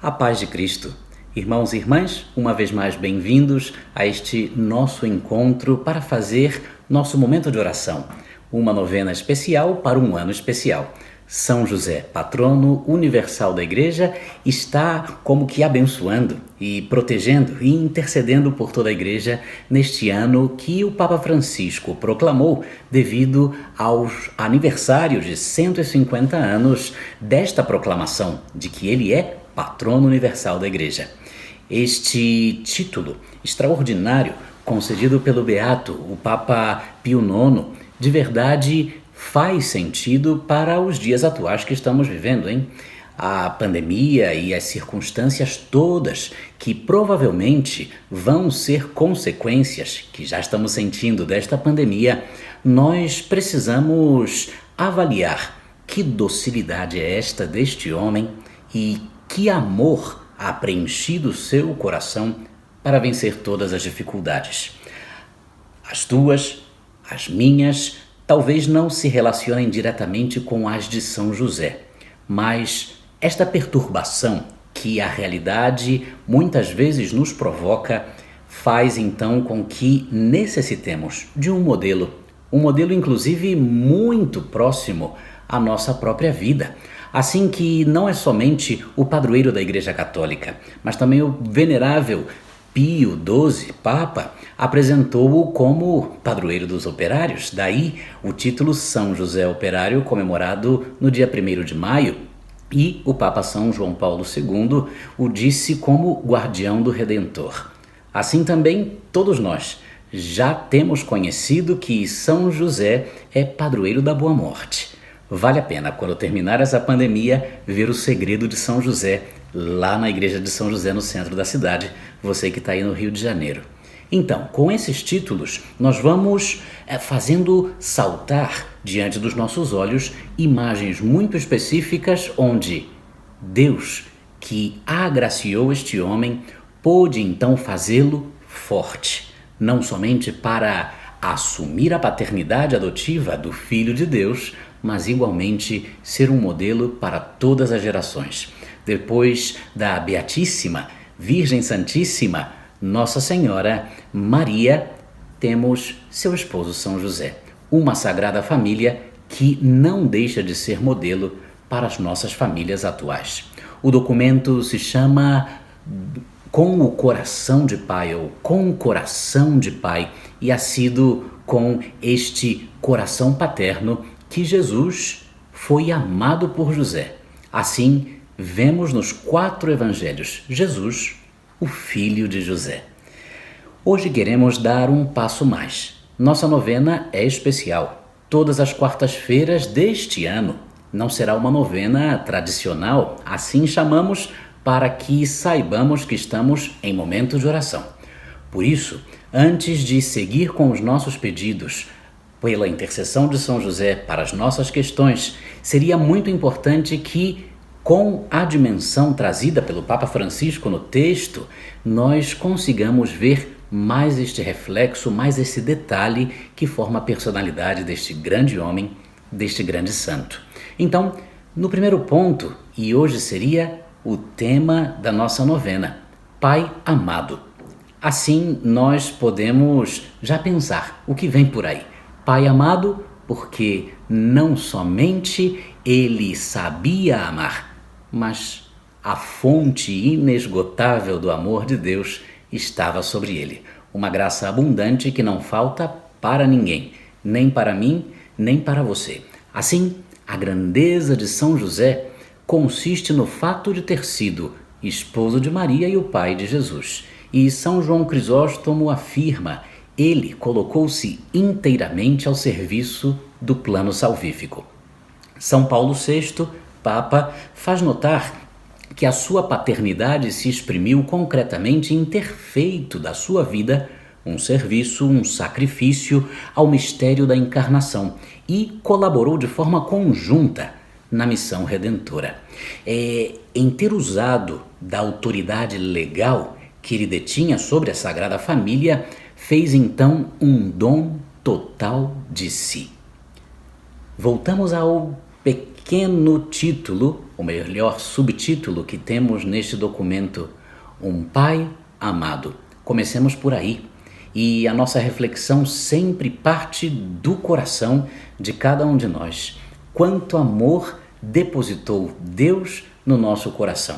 A paz de Cristo. Irmãos e irmãs, uma vez mais bem-vindos a este nosso encontro para fazer nosso momento de oração. Uma novena especial para um ano especial. São José, patrono universal da Igreja, está como que abençoando e protegendo e intercedendo por toda a Igreja neste ano que o Papa Francisco proclamou devido aos aniversários de 150 anos desta proclamação de que ele é patrono universal da Igreja. Este título extraordinário concedido pelo Beato, o Papa Pio IX, de verdade faz sentido para os dias atuais que estamos vivendo, hein? A pandemia e as circunstâncias todas que provavelmente vão ser consequências que já estamos sentindo desta pandemia, nós precisamos avaliar que docilidade é esta deste homem e que amor ha preenchido seu coração para vencer todas as dificuldades. As tuas, as minhas, talvez não se relacionem diretamente com as de São José, mas esta perturbação que a realidade muitas vezes nos provoca faz então com que necessitemos de um modelo inclusive muito próximo à nossa própria vida. Assim que não é somente o padroeiro da Igreja Católica, mas também o venerável Pio XII, Papa, apresentou-o como padroeiro dos operários, daí o título São José Operário, comemorado no dia 1º de maio, e o Papa São João Paulo II o disse como guardião do Redentor. Assim também todos nós já temos conhecido que São José é padroeiro da Boa Morte. Vale a pena, quando terminar essa pandemia, ver o segredo de São José lá na igreja de São José no centro da cidade, você que está aí no Rio de Janeiro. Então, com esses títulos, nós vamos fazendo saltar diante dos nossos olhos imagens muito específicas onde Deus, que agraciou este homem, pôde então fazê-lo forte, não somente para assumir a paternidade adotiva do Filho de Deus, mas igualmente ser um modelo para todas as gerações. Depois da Beatíssima Virgem Santíssima Nossa Senhora Maria, temos seu esposo São José, uma sagrada família que não deixa de ser modelo para as nossas famílias atuais. O documento se chama Com o Coração de Pai, ou Com o Coração de Pai, e ha sido com este coração paterno que Jesus foi amado por José. Assim, vemos nos 4 evangelhos Jesus, o filho de José. Hoje queremos dar um passo mais. Nossa novena é especial. Todas as quartas-feiras deste ano. Não será uma novena tradicional, assim chamamos para que saibamos que estamos em momento de oração. Por isso, antes de seguir com os nossos pedidos, pela intercessão de São José para as nossas questões, seria muito importante que, com a dimensão trazida pelo Papa Francisco no texto, nós consigamos ver mais este reflexo, mais esse detalhe que forma a personalidade deste grande homem, deste grande santo. Então, no primeiro ponto, e hoje seria o tema da nossa novena, Pai amado. Assim, nós podemos já pensar o que vem por aí. Pai amado, porque não somente ele sabia amar, mas a fonte inesgotável do amor de Deus estava sobre ele. Uma graça abundante que não falta para ninguém, nem para mim, nem para você. Assim, a grandeza de São José consiste no fato de ter sido esposo de Maria e o pai de Jesus. E São João Crisóstomo afirma: ele colocou-se inteiramente ao serviço do plano salvífico. São Paulo VI, Papa, faz notar que a sua paternidade se exprimiu concretamente em ter feito da sua vida um serviço, um sacrifício ao mistério da encarnação e colaborou de forma conjunta na missão redentora. Em ter usado da autoridade legal que ele detinha sobre a Sagrada Família, fez então um dom total de si. Voltamos ao pequeno título, ou melhor, subtítulo que temos neste documento, Um Pai Amado. Comecemos por aí. E a nossa reflexão sempre parte do coração de cada um de nós. Quanto amor depositou Deus no nosso coração.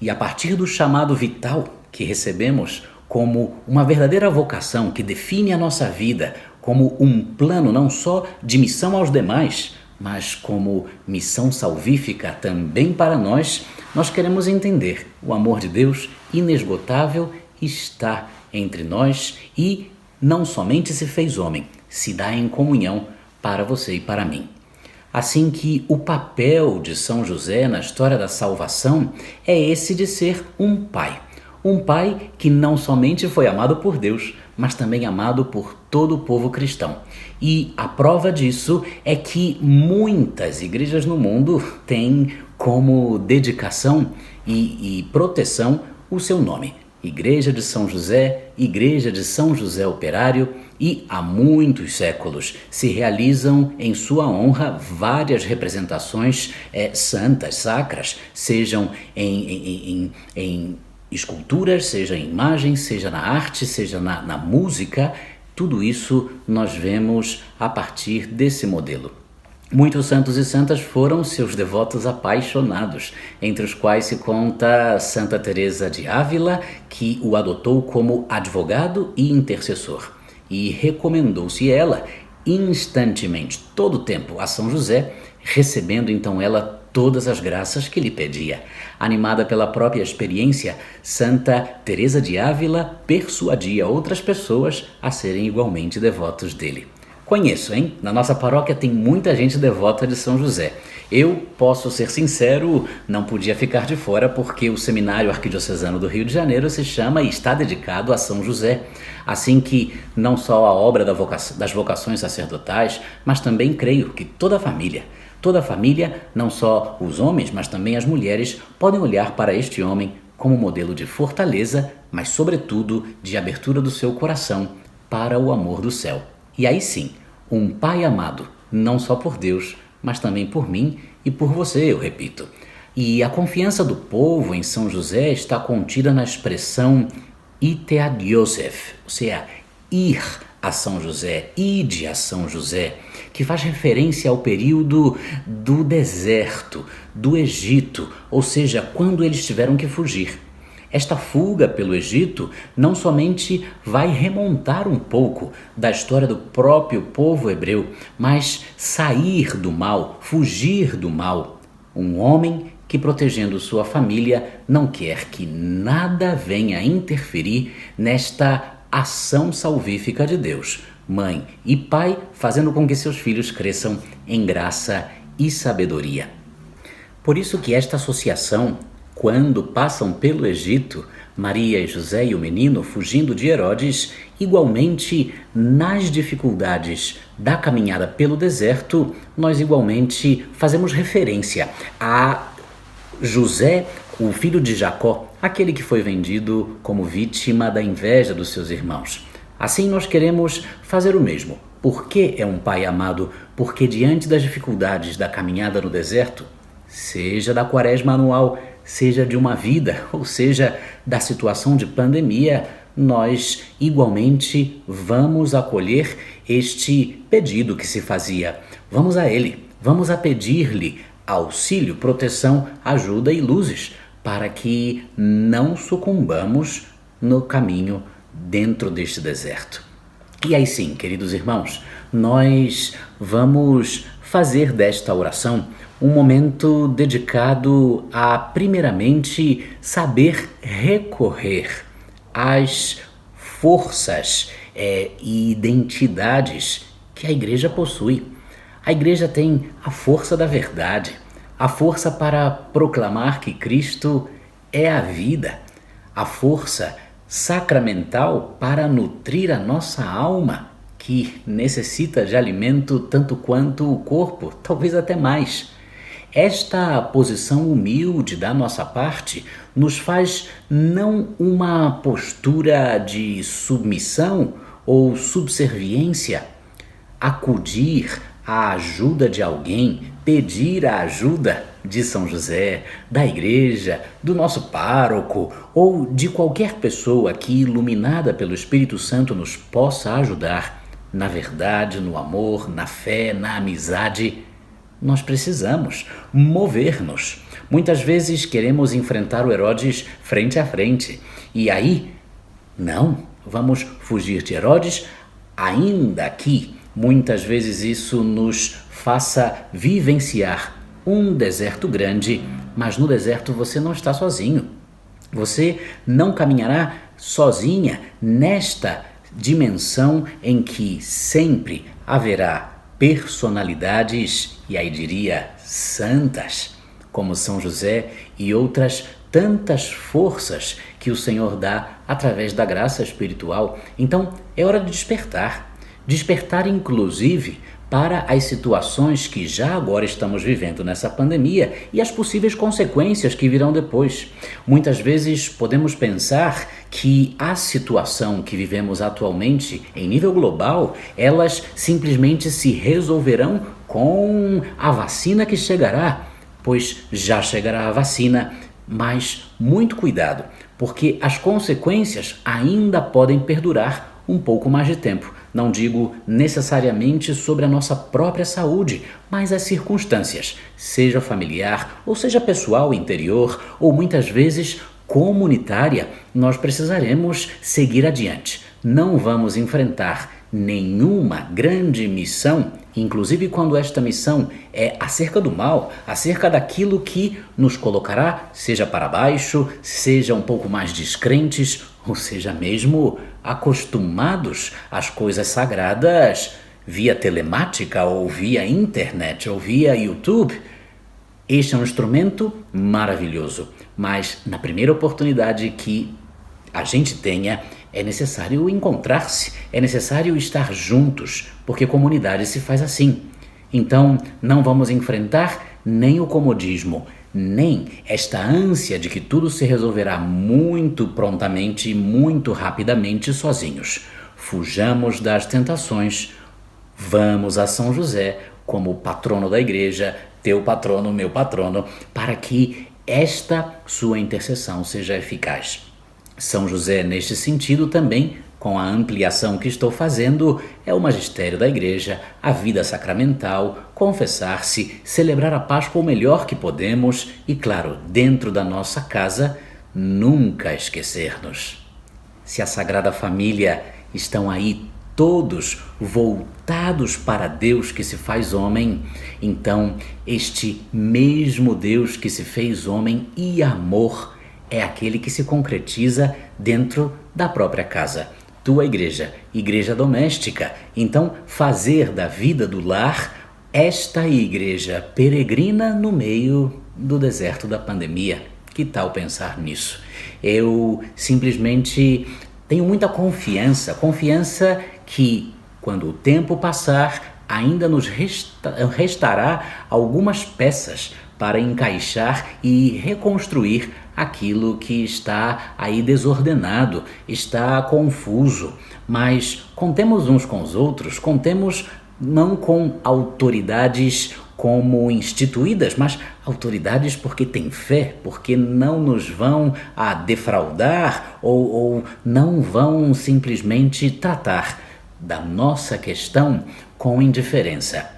E a partir do chamado vital que recebemos como uma verdadeira vocação que define a nossa vida, como um plano não só de missão aos demais, mas como missão salvífica também para nós, nós queremos entender o amor de Deus inesgotável está entre nós e não somente se fez homem, se dá em comunhão para você e para mim. Assim que o papel de São José na história da salvação é esse de ser um pai. Um pai que não somente foi amado por Deus, mas também amado por todo o povo cristão. E a prova disso é que muitas igrejas no mundo têm como dedicação e proteção o seu nome. Igreja de São José, Igreja de São José Operário, e há muitos séculos se realizam em sua honra várias representações santas, sacras, sejam em esculturas, seja em imagens, seja na arte, seja na música. Tudo isso nós vemos a partir desse modelo. Muitos santos e santas foram seus devotos apaixonados, entre os quais se conta Santa Teresa de Ávila, que o adotou como advogado e intercessor. E recomendou-se ela instantemente, todo o tempo, a São José, recebendo então ela todas as graças que lhe pedia. Animada pela própria experiência, Santa Teresa de Ávila persuadia outras pessoas a serem igualmente devotos dele. Conheço, hein? Na nossa paróquia tem muita gente devota de São José. Eu, posso ser sincero, não podia ficar de fora porque o Seminário Arquidiocesano do Rio de Janeiro se chama e está dedicado a São José. Assim que não só a obra das vocações sacerdotais, mas também creio que toda a família, não só os homens, mas também as mulheres, podem olhar para este homem como modelo de fortaleza, mas sobretudo de abertura do seu coração para o amor do céu. E aí sim, um pai amado, não só por Deus, mas também por mim e por você, eu repito. E a confiança do povo em São José está contida na expressão ite ad Iosef, ou seja, ir a São José, ide a São José, que faz referência ao período do deserto, do Egito, ou seja, quando eles tiveram que fugir. Esta fuga pelo Egito não somente vai remontar um pouco da história do próprio povo hebreu, mas sair do mal, fugir do mal. Um homem que, protegendo sua família, não quer que nada venha interferir nesta ação salvífica de Deus. Mãe e pai fazendo com que seus filhos cresçam em graça e sabedoria. Por isso que esta associação, quando passam pelo Egito, Maria e José e o menino fugindo de Herodes, igualmente nas dificuldades da caminhada pelo deserto, nós igualmente fazemos referência a José, o filho de Jacó, aquele que foi vendido como vítima da inveja dos seus irmãos. Assim nós queremos fazer o mesmo. Por que é um pai amado? Porque diante das dificuldades da caminhada no deserto, seja da quaresma anual, seja de uma vida, ou seja, da situação de pandemia, nós igualmente vamos acolher este pedido que se fazia. Vamos a ele, vamos a pedir-lhe auxílio, proteção, ajuda e luzes, para que não sucumbamos no caminho dentro deste deserto. E aí sim, queridos irmãos, nós vamos fazer desta oração um momento dedicado a, primeiramente, saber recorrer às forças e identidades que a Igreja possui. A Igreja tem a força da verdade, a força para proclamar que Cristo é a vida, a força sacramental para nutrir a nossa alma, que necessita de alimento tanto quanto o corpo, talvez até mais. Esta posição humilde da nossa parte nos faz não uma postura de submissão ou subserviência, acudir à ajuda de alguém pedir a ajuda de São José, da igreja, do nosso pároco ou de qualquer pessoa que, iluminada pelo Espírito Santo, nos possa ajudar na verdade, no amor, na fé, na amizade, nós precisamos mover-nos. Muitas vezes queremos enfrentar o Herodes frente a frente e aí, não, vamos fugir de Herodes, ainda que muitas vezes isso nos faça vivenciar um deserto grande, mas no deserto você não está sozinho. Você não caminhará sozinha nesta dimensão em que sempre haverá personalidades, e aí diria santas, como São José e outras tantas forças que o Senhor dá através da graça espiritual. Então é hora de despertar inclusive para as situações que já agora estamos vivendo nessa pandemia e as possíveis consequências que virão depois. Muitas vezes podemos pensar que a situação que vivemos atualmente em nível global, elas simplesmente se resolverão com a vacina que chegará, pois já chegará a vacina, mas muito cuidado, porque as consequências ainda podem perdurar um pouco mais de tempo. Não digo necessariamente sobre a nossa própria saúde, mas as circunstâncias, seja familiar ou seja pessoal, interior ou muitas vezes comunitária, nós precisaremos seguir adiante. Não vamos enfrentar nenhuma grande missão, inclusive quando esta missão é acerca do mal, acerca daquilo que nos colocará, seja para baixo, seja um pouco mais descrentes, ou seja mesmo acostumados às coisas sagradas via telemática ou via internet ou via YouTube. Este é um instrumento maravilhoso, mas na primeira oportunidade que a gente tenha, é necessário encontrar-se, é necessário estar juntos, porque comunidade se faz assim. Então, não vamos enfrentar nem o comodismo, nem esta ânsia de que tudo se resolverá muito prontamente e muito rapidamente sozinhos. Fujamos das tentações, vamos a São José como patrono da igreja, teu patrono, meu patrono, para que esta sua intercessão seja eficaz. São José, neste sentido também, com a ampliação que estou fazendo, é o magistério da igreja, a vida sacramental, confessar-se, celebrar a Páscoa o melhor que podemos e, claro, dentro da nossa casa, nunca esquecer-nos. Se a Sagrada Família estão aí todos voltados para Deus que se faz homem, então este mesmo Deus que se fez homem e amor é aquele que se concretiza dentro da própria casa. Tua igreja, igreja doméstica. Então, fazer da vida do lar esta igreja peregrina no meio do deserto da pandemia. Que tal pensar nisso? Eu simplesmente tenho muita confiança que quando o tempo passar, ainda nos restará algumas peças para encaixar e reconstruir aquilo que está aí desordenado, está confuso. Mas contemos uns com os outros, contemos não com autoridades como instituídas, mas autoridades porque têm fé, porque não nos vão a defraudar ou não vão simplesmente tratar da nossa questão com indiferença.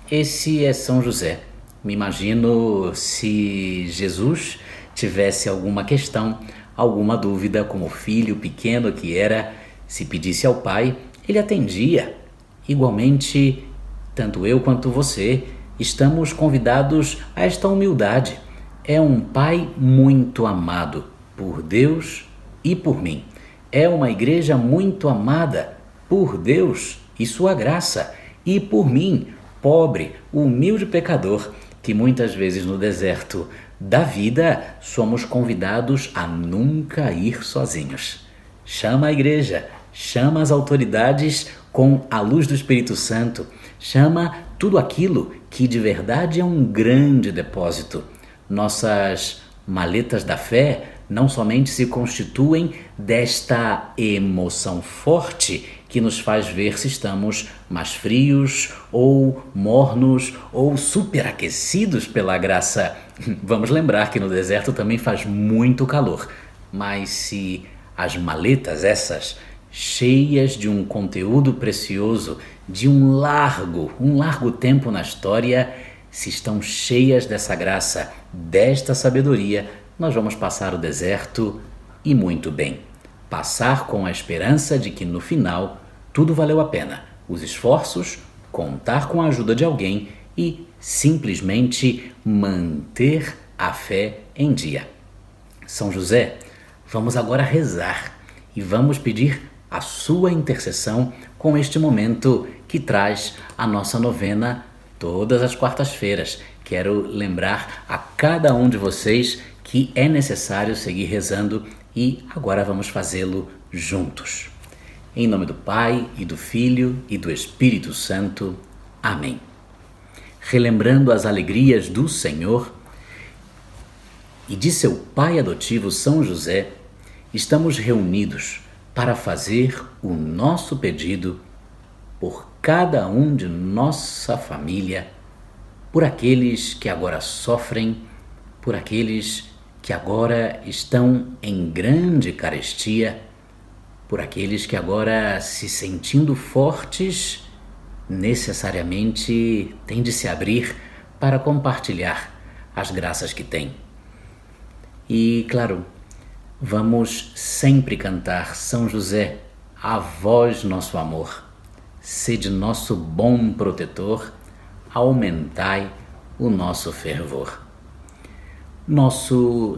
Esse é São José. Me imagino se Jesus tivesse alguma questão, alguma dúvida, como filho pequeno que era, se pedisse ao Pai, ele atendia. Igualmente, tanto eu quanto você estamos convidados a esta humildade. É um Pai muito amado por Deus e por mim. É uma igreja muito amada por Deus e sua graça, e por mim, pobre, humilde pecador, que muitas vezes no deserto da vida somos convidados a nunca ir sozinhos. Chama a igreja, chama as autoridades com a luz do Espírito Santo, chama tudo aquilo que de verdade é um grande depósito. Nossas maletas da fé não somente se constituem desta emoção forte que nos faz ver se estamos mais frios ou mornos ou superaquecidos pela graça. Vamos lembrar que no deserto também faz muito calor, mas se as maletas essas, cheias de um conteúdo precioso, de um largo tempo na história, se estão cheias dessa graça, desta sabedoria, nós vamos passar o deserto e muito bem. Passar com a esperança de que no final tudo valeu a pena. Os esforços, contar com a ajuda de alguém e simplesmente manter a fé em dia. São José, vamos agora rezar e vamos pedir a sua intercessão com este momento que traz a nossa novena todas as quartas-feiras. Quero lembrar a cada um de vocês que é necessário seguir rezando e agora vamos fazê-lo juntos. Em nome do Pai, e do Filho, e do Espírito Santo. Amém. Relembrando as alegrias do Senhor e de seu pai adotivo São José, estamos reunidos para fazer o nosso pedido por cada um de nossa família, por aqueles que agora sofrem, por aqueles que agora estão em grande carestia, por aqueles que agora, se sentindo fortes, necessariamente têm de se abrir para compartilhar as graças que têm. E, claro, vamos sempre cantar São José, a vós nosso amor, sede nosso bom protetor, aumentai o nosso fervor. Nosso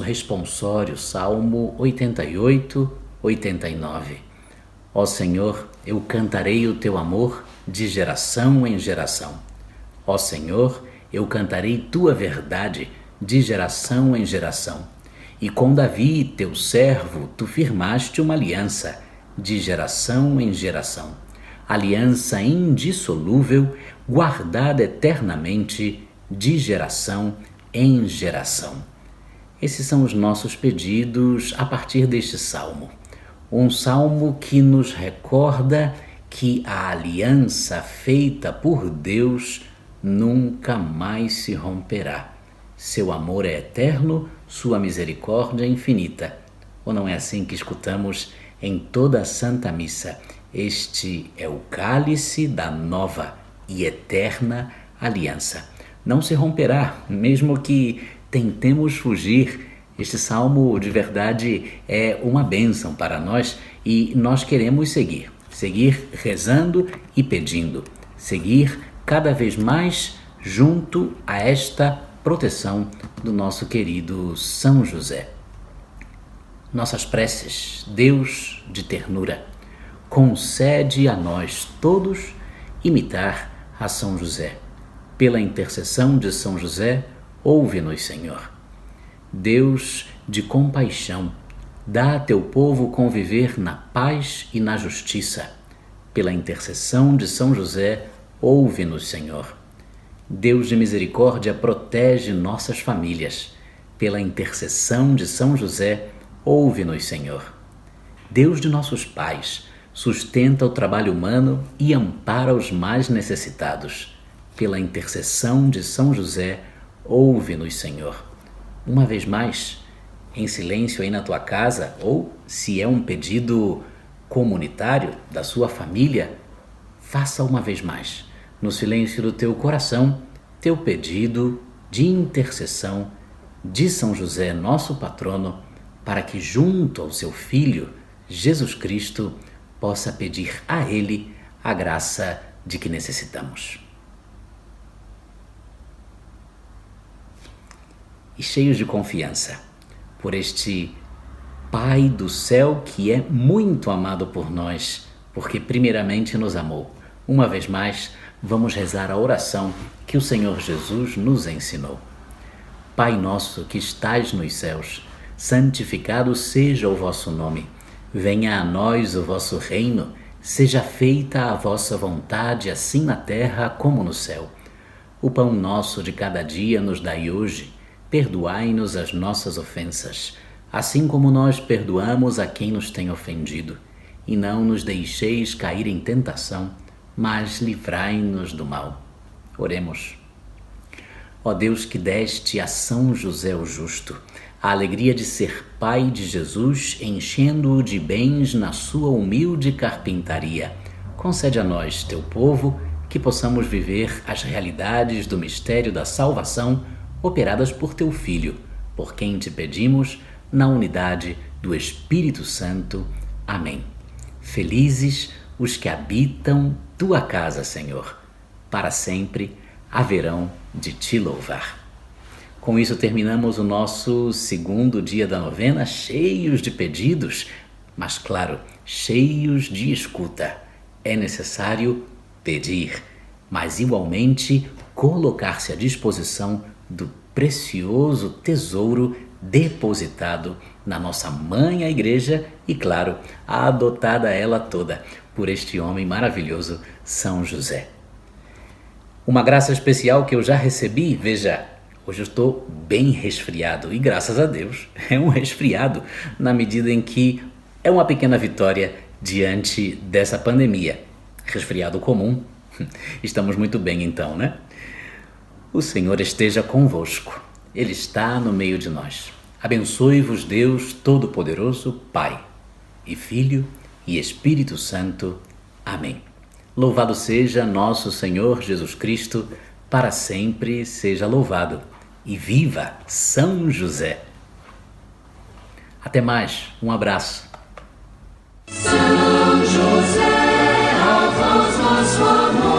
responsório, Salmo 88, 89. Ó Senhor, eu cantarei o teu amor de geração em geração. Ó Senhor, eu cantarei tua verdade de geração em geração. E com Davi, teu servo, tu firmaste uma aliança de geração em geração. Aliança indissolúvel, guardada eternamente de geração em geração. Esses são os nossos pedidos a partir deste salmo. Um salmo que nos recorda que a aliança feita por Deus nunca mais se romperá. Seu amor é eterno, sua misericórdia é infinita. Ou não é assim que escutamos em toda a Santa Missa? Este é o cálice da nova e eterna aliança. Não se romperá, mesmo que tentemos fugir. Este salmo de verdade é uma bênção para nós e nós queremos seguir rezando e pedindo, seguir cada vez mais junto a esta proteção do nosso querido São José. Nossas preces, Deus de ternura, concede a nós todos imitar a São José. Pela intercessão de São José, ouve-nos, Senhor. Deus de compaixão, dá a teu povo conviver na paz e na justiça. Pela intercessão de São José, ouve-nos, Senhor. Deus de misericórdia, protege nossas famílias. Pela intercessão de São José, ouve-nos, Senhor. Deus de nossos pais, sustenta o trabalho humano e ampara os mais necessitados. Pela intercessão de São José, ouve-nos, Senhor. Uma vez mais, em silêncio aí na tua casa, ou se é um pedido comunitário da sua família, faça uma vez mais, no silêncio do teu coração, teu pedido de intercessão de São José, nosso patrono, para que junto ao seu Filho, Jesus Cristo, possa pedir a Ele a graça de que necessitamos. E cheios de confiança por este Pai do céu que é muito amado por nós, porque primeiramente nos amou. Uma vez mais, vamos rezar a oração que o Senhor Jesus nos ensinou. Pai nosso que estais nos céus, santificado seja o vosso nome. Venha a nós o vosso reino, seja feita a vossa vontade, assim na terra como no céu. O pão nosso de cada dia nos dai hoje. Perdoai-nos as nossas ofensas, assim como nós perdoamos a quem nos tem ofendido. e não nos deixeis cair em tentação, mas livrai-nos do mal. Oremos. Ó Deus, que deste a São José o Justo a alegria de ser pai de Jesus, enchendo-o de bens na sua humilde carpintaria, concede a nós, teu povo, que possamos viver as realidades do mistério da salvação operadas por teu Filho, por quem te pedimos, na unidade do Espírito Santo. Amém. Felizes os que habitam tua casa, Senhor. Para sempre haverão de te louvar. Com isso terminamos o nosso segundo dia da novena, cheios de pedidos, mas claro, cheios de escuta. É necessário pedir, mas igualmente colocar-se à disposição do precioso tesouro depositado na nossa mãe, a Igreja, e claro, adotada ela toda por este homem maravilhoso, São José. Uma graça especial que eu já recebi, veja, hoje eu estou bem resfriado e graças a Deus é um resfriado na medida em que é uma pequena vitória diante dessa pandemia. Resfriado comum, estamos muito bem então, né? O Senhor esteja convosco, Ele está no meio de nós. Abençoe-vos Deus Todo-Poderoso, Pai e Filho e Espírito Santo. Amém. Louvado seja nosso Senhor Jesus Cristo, para sempre seja louvado. E viva São José! Até mais, um abraço. São José, a voz nosso amor.